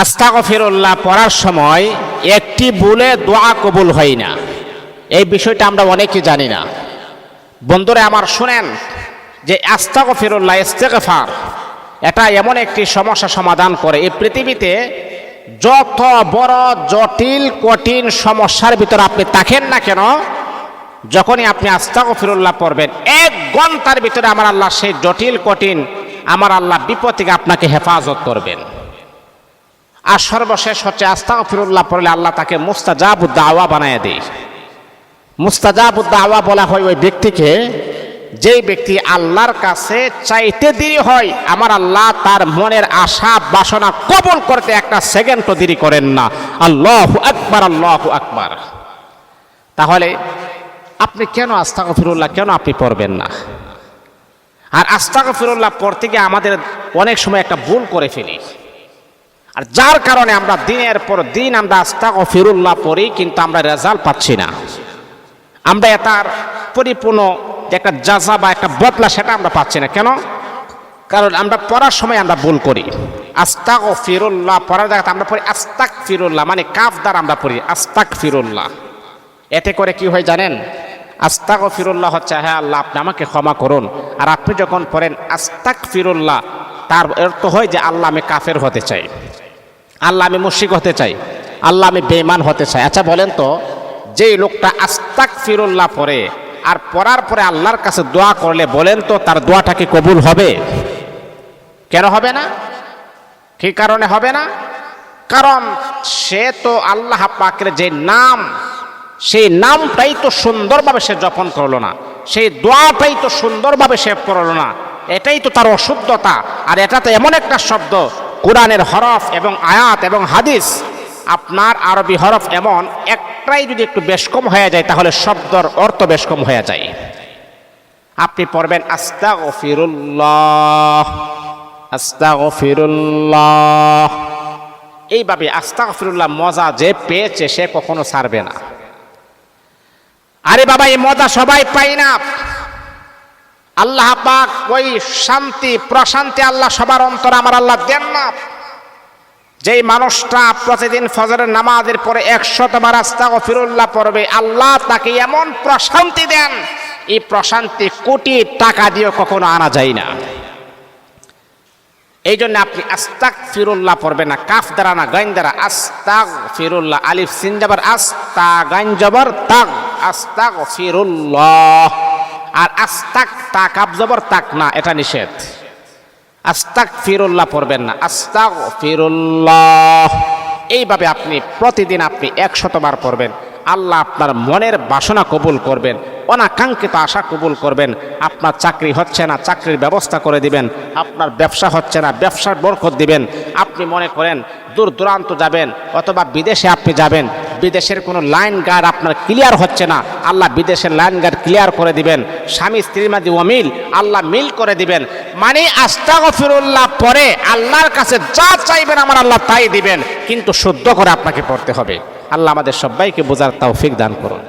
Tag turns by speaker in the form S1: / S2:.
S1: আস্তাগফিরুল্লাহ পড়ার সময় একটি ভুলে দোয়া কবুল হয় না, এই বিষয়টা আমরা অনেকে জানি না। বন্ধুরা আমার শুনেন যে আস্তাগফিরুল্লাহ ইস্তেগফার এটা এমন একটি সমস্যা সমাধান করে। এই পৃথিবীতে যত বড় জটিল কঠিন সমস্যার ভিতরে আপনি থাকেন না কেন, যখনই আপনি আস্তাগফিরুল্লাহ পড়বেন 1 ঘন্টার ভিতরে আমার আল্লাহ সেই জটিল কঠিন আমার আল্লাহ বিপদ থেকে আপনাকে হেফাজত করবেন। আর সর্বশেষ হচ্ছে আস্তাগফিরুল্লাহ পড়লে আল্লাহ তাকে মুস্তাজাবুদ দাওয়া বানায় দেয়। মুস্তাজাবুদ দাওয়া বলা হয় ওই ব্যক্তিকে, যেই ব্যক্তি আল্লাহর কাছে চাইতে দেরি হয় আমার আল্লাহ তার মনের আশা বাসনা কবুল করতে 1 সেকেন্ডও দেরি করেন না। আল্লাহু আকবার, আল্লাহু আকবার। তাহলে আপনি কেন আস্তাগফিরুল্লাহ কেন আপনি পড়বেন না? আর আস্তাগফিরুল্লাহ পড়তে গিয়ে আমাদের অনেক সময় একটা ভুল করে ফেলি, আর যার কারণে আমরা দিনের পর দিন আমরা আস্তাগফিরুল্লাহ পড়ি কিন্তু আমরা রেজাল্ট পাচ্ছি না। আমরা এটার পরিপূর্ণ একটা জাযা বা একটা বদলা সেটা আমরা পাচ্ছি না। কেন? কারণ আমরা পড়ার সময় আমরা ভুল করি। আস্তাগফিরুল্লাহ পড়ার জায়গাতে আমরা পড়ি আস্তাগফিরুল্লাহ, মানে কাফ দ্বারা আমরা পড়ি আস্তাগফিরুল্লাহ। এতে করে কি হয় জানেন? আস্তাগফিরুল্লাহ হচ্ছে হ্যাঁ আল্লাহ আপনি আমাকে ক্ষমা করুন, আর আপনি যখন পড়েন আস্তাগফিরুল্লাহ তার অর্থ হয় যে আল্লাহ আমি কাফের হতে চাই, আল্লাহ আমি মুশরিক হতে চাই, আল্লাহ আমি বেঈমান হতে চাই। আচ্ছা বলেন তো, যেই লোকটা আস্তাগফিরুল্লাহ পড়ে আর পড়ার পরে আল্লাহর কাছে দোয়া করলে বলেন তো তার দোয়াটা কি কবুল হবে? কেন হবে না? কি কারণে হবে না? কারণ সে তো আল্লাহ পাকের যে নাম, সেই নামটাই তো সুন্দরভাবে সে জপন করলো না, সেই দোয়াটাই তো সুন্দরভাবে সে পড়লো না। এটাই তো তার অশুদ্ধতা। আর এটা তো এমন একটা শব্দ, কোরআনের হরফ এবং আয়াত এবং হাদিস, আপনার আরবি হরফ এমন একটাই যদি একটু বেশ কম হয়ে যায় তাহলে শব্দর অর্থ বেশ কম হয়ে যায়। আপনি পড়বেন আস্তাগফিরুল্লাহ, আস্তাগফিরুল্লাহ, এইভাবে আস্তাগফিরুল্লাহ মজা যে পেয়েছে সে কখনো ছাড়বে না। আরে বাবা এই মজা সবাই পাই না। আল্লাহ পাক ওই শান্তি প্রশান্তি আল্লাহ সবার অন্তরে আমার আল্লাহ দেন না। যেই মানুষটা প্রতিদিন ফজরের নামাজের পরে 100 বার আস্তাগফিরুল্লাহ পড়বে আল্লাহ তাকে এমন প্রশান্তি দেন, এই প্রশান্তি কোটি টাকা দিয়ে কখনো আনা যায় না। এই জন্য আপনি আস্তাগফিরুল্লাহ পড়বেন না, কাফ দ্বারা না গাইন দ্বারা। আস্তাগফিরুল্লাহ, আলিফ সিন জবর আস্তা, গাইন জবর তাগ, আস্তাগফিরুল্লাহ। আর আস্তাক তা কাফ জবর তাক না, এটা নিষেধ। আস্তাগফিরুল্লাহ পড়বেন না, আস্তাগফিরুল্লাহ। এইভাবে আপনি প্রতিদিন আপনি 100 বার পড়বেন, আল্লাহ আপনার মনের বাসনা কবুল করবেন, অনাকাঙ্ক্ষিত আশা কবুল করবেন। আপনার চাকরি হচ্ছে না, চাকরির ব্যবস্থা করে দিবেন। আপনার ব্যবসা হচ্ছে না, ব্যবসার বরকত দিবেন। আপনি মনে করেন দূর দূরান্ত যাবেন অথবা বিদেশে আপনি যাবেন, বিদেশের কোনো লাইন গার্ড আপনার ক্লিয়ার হচ্ছে না, আল্লাহ বিদেশের লাইন গার্ড ক্লিয়ার করে দিবেন। স্বামী স্ত্রীর মাঝে অমিল, আল্লাহ মিল করে দিবেন। মানে আস্তাগফিরুল্লাহ পরে আল্লাহর কাছে যা চাইবেন আমার আল্লাহ তাই দিবেন, কিন্তু শুদ্ধ করে আপনাকে পড়তে হবে। আল্লাহ আমাদের সবাইকে বোঝার তৌফিক দান করুন।